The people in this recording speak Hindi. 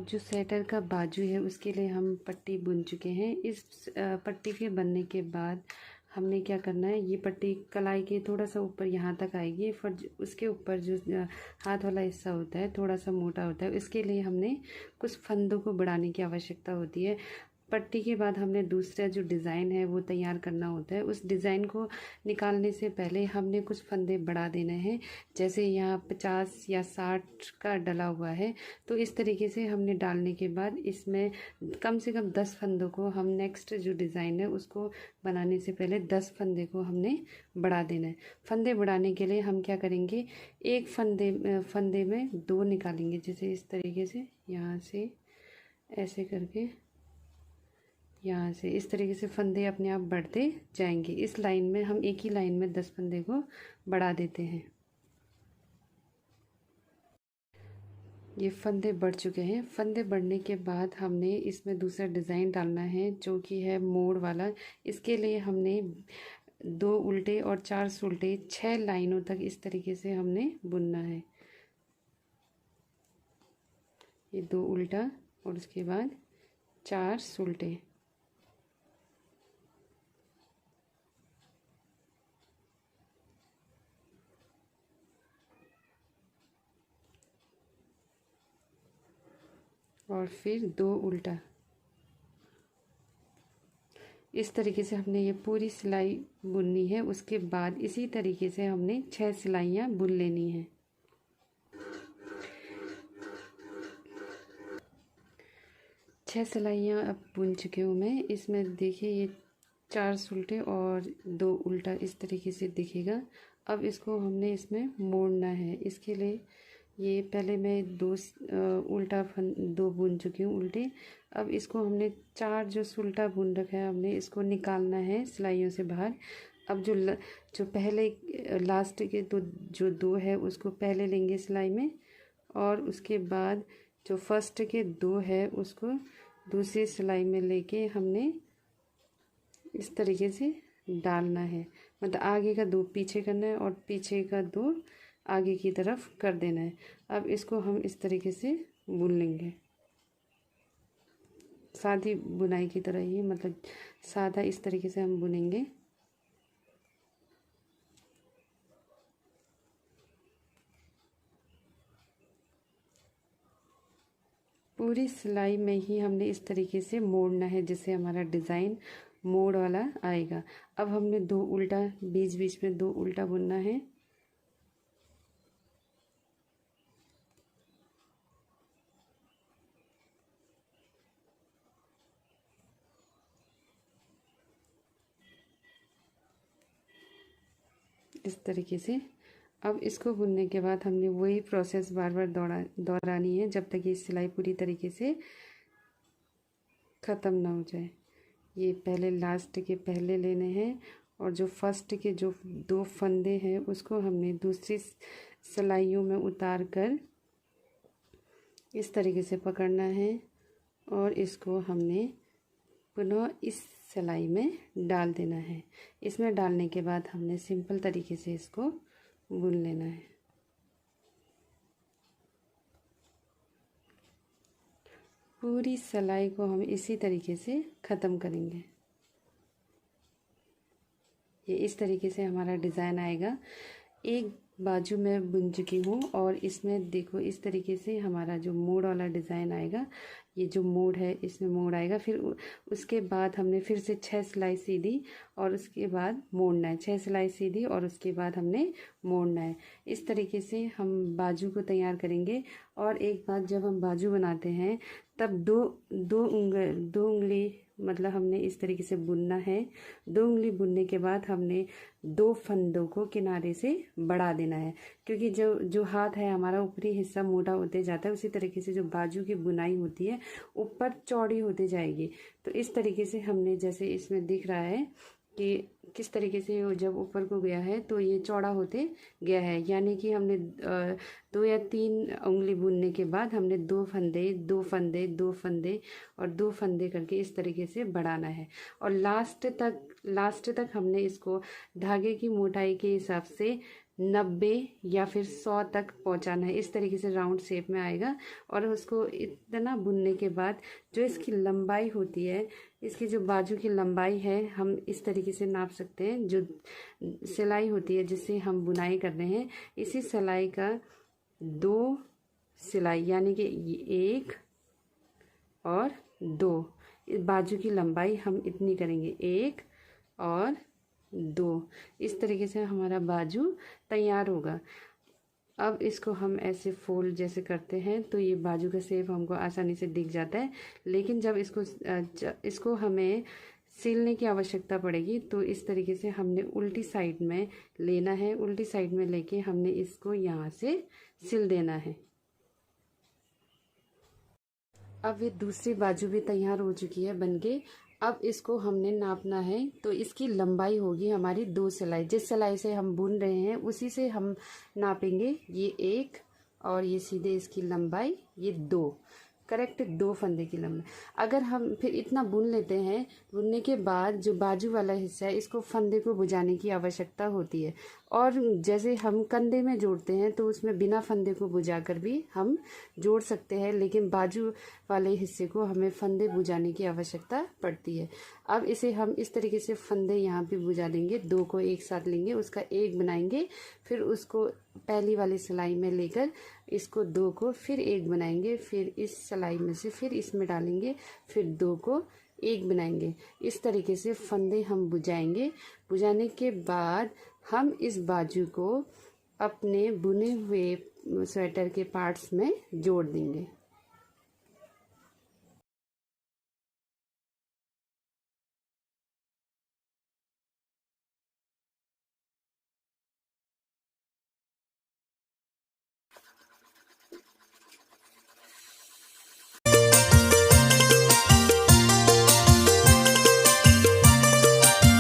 अब जो स्वेटर का बाजू है उसके लिए हम पट्टी बुन चुके हैं। इस पट्टी के बनने के बाद हमने क्या करना है, ये पट्टी कलाई के थोड़ा सा ऊपर यहाँ तक आएगी, फिर उसके ऊपर जो हाथ वाला हिस्सा होता है थोड़ा सा मोटा होता है, इसके लिए हमने कुछ फंदों को बढ़ाने की आवश्यकता होती है। पट्टी के बाद हमने दूसरा जो डिज़ाइन है वो तैयार करना होता है। उस डिज़ाइन को निकालने से पहले हमने कुछ फंदे बढ़ा देने हैं। जैसे यहाँ 50 या 60 का डला हुआ है, तो इस तरीके से हमने डालने के बाद इसमें कम से कम 10 फंदों को हम नेक्स्ट जो डिज़ाइन है उसको बनाने से पहले 10 फंदे को हमने बढ़ा देना है। फंदे बढ़ाने के लिए हम क्या करेंगे, एक फंदे में 2 निकालेंगे, जैसे इस तरीके से, यहाँ से ऐसे करके, यहाँ से इस तरीके से फंदे अपने आप बढ़ते जाएंगे। इस लाइन में हम एक ही लाइन में 10 फंदे को बढ़ा देते हैं। ये फंदे बढ़ चुके हैं। फंदे बढ़ने के बाद हमने इसमें दूसरा डिज़ाइन डालना है जो कि है मोड़ वाला। इसके लिए हमने 2 उल्टे और 4 सुलटे 6 लाइनों तक इस तरीके से हमने बुनना है। ये 2 उल्टा और उसके बाद 4 सुलटे। और फिर 2 उल्टा। इस तरीके से हमने ये पूरी सिलाई बुननी है। उसके बाद इसी तरीके से हमने 6 सिलाइयाँ बुन लेनी हैं। छः सिलाइयाँ अब बुन चुकी हूँ मैं। इसमें देखिए ये 4 सुलटे और 2 उल्टा इस तरीके से दिखेगा। अब इसको हमने इसमें मोड़ना है। इसके लिए ये पहले मैं 2 बुन चुकी हूँ उल्टे। अब इसको हमने 4 जो सुलटा बुन रखा है हमने इसको निकालना है सिलाइयों से बाहर। अब जो पहले लास्ट के जो 2 है उसको पहले लेंगे सिलाई में, और उसके बाद जो फर्स्ट के 2 है उसको दूसरी सिलाई में लेके हमने इस तरीके से डालना है। मतलब आगे का 2 पीछे करना है और पीछे का 2 आगे की तरफ कर देना है। अब इसको हम इस तरीके से बुन लेंगे, सादी बुनाई की तरह ही, मतलब सादा इस तरीके से हम बुनेंगे। पूरी सिलाई में ही हमने इस तरीके से मोड़ना है जिससे हमारा डिज़ाइन मोड़ वाला आएगा। अब हमने 2 उल्टा, बीच बीच में 2 उल्टा बुनना है। इस तरीके से अब इसको बुनने के बाद हमने वही प्रोसेस बार बार दोहरानी है जब तक ये सिलाई पूरी तरीके से ख़त्म ना हो जाए। ये पहले लास्ट के पहले लेने हैं और जो फर्स्ट के जो 2 फंदे हैं उसको हमने दूसरी सिलाइयों में उतार कर इस तरीके से पकड़ना है और इसको हमने पुनः इस सिलाई में डाल देना है। इसमें डालने के बाद हमने सिंपल तरीके से इसको बुन लेना है। पूरी सिलाई को हम इसी तरीके से ख़त्म करेंगे। ये इस तरीके से हमारा डिज़ाइन आएगा। एक बाजू में बुन चुकी हूँ और इसमें देखो इस तरीके से हमारा जो मोड़ वाला डिज़ाइन आएगा। ये जो मोड़ है इसमें मोड़ आएगा। फिर उसके बाद हमने फिर से 6 सिलाई सीधी और उसके बाद मोड़ना है। 6 सिलाई सीधी और उसके बाद हमने मोड़ना है। इस तरीके से हम बाजू को तैयार करेंगे। और एक बात, जब हम बाजू बनाते हैं तब दो उंगली मतलब हमने इस तरीके से बुनना है। 2 उंगली बुनने के बाद हमने 2 फंदों को किनारे से बढ़ा देना है, क्योंकि जो हाथ है हमारा ऊपरी हिस्सा मोटा होते जाता है, उसी तरीके से जो बाजू की बुनाई होती है ऊपर चौड़ी होती जाएगी। तो इस तरीके से हमने, जैसे इसमें दिख रहा है कि किस तरीके से वो जब ऊपर को गया है तो ये चौड़ा होते गया है, यानी कि हमने 2 या 3 उंगली बुनने के बाद हमने 2 फंदे 2 फंदे 2 फंदे और 2 फंदे करके इस तरीके से बढ़ाना है। और लास्ट तक हमने इसको धागे की मोटाई के हिसाब से 90 या फिर 100 तक पहुंचाना है। इस तरीके से राउंड शेप में आएगा। और उसको इतना बुनने के बाद जो इसकी लंबाई होती है, इसकी जो बाजू की लंबाई है, हम इस तरीके से नाप सकते हैं। जो सिलाई होती है जिससे हम बुनाई कर रहे हैं, इसी सिलाई का 2 सिलाई, यानी कि 1 और 2, बाजू की लंबाई हम इतनी करेंगे, 1 और 2। इस तरीके से हमारा बाजू तैयार होगा। अब इसको हम ऐसे फोल्ड जैसे करते हैं तो ये बाजू का शेप हमको आसानी से दिख जाता है। लेकिन जब इसको हमें सिलने की आवश्यकता पड़ेगी तो इस तरीके से हमने उल्टी साइड में लेना है। उल्टी साइड में लेके हमने इसको यहाँ से सिल देना है। अब ये दूसरी बाजू भी तैयार हो चुकी है बनके। अब इसको हमने नापना है तो इसकी लंबाई होगी हमारी 2 सिलाई। जिस सिलाई से हम बुन रहे हैं उसी से हम नापेंगे। ये 1 और ये सीधे इसकी लंबाई ये 2, करेक्ट 2 फंदे की लंबाई। अगर हम फिर इतना बुन लेते हैं, बुनने के बाद जो बाजू वाला हिस्सा है इसको फंदे को बुझाने की आवश्यकता होती है। और जैसे हम कंधे में जोड़ते हैं तो उसमें बिना फंदे को बुझाकर भी हम जोड़ सकते हैं, लेकिन बाजू वाले हिस्से को हमें फंदे बुझाने की आवश्यकता पड़ती है। अब इसे हम इस तरीके से फंदे यहाँ पे बुझा देंगे। 2 को एक साथ लेंगे, उसका 1 बनाएंगे, फिर उसको पहली वाली सिलाई में लेकर इसको 2 को फिर 1 बनाएंगे, फिर इस सिलाई में से फिर इसमें डालेंगे, फिर 2 को 1 बनाएंगे। इस तरीके से फंदे हम बुझाएंगे। बुझाने के बाद हम इस बाजू को अपने बुने हुए स्वेटर के पार्ट्स में जोड़ देंगे।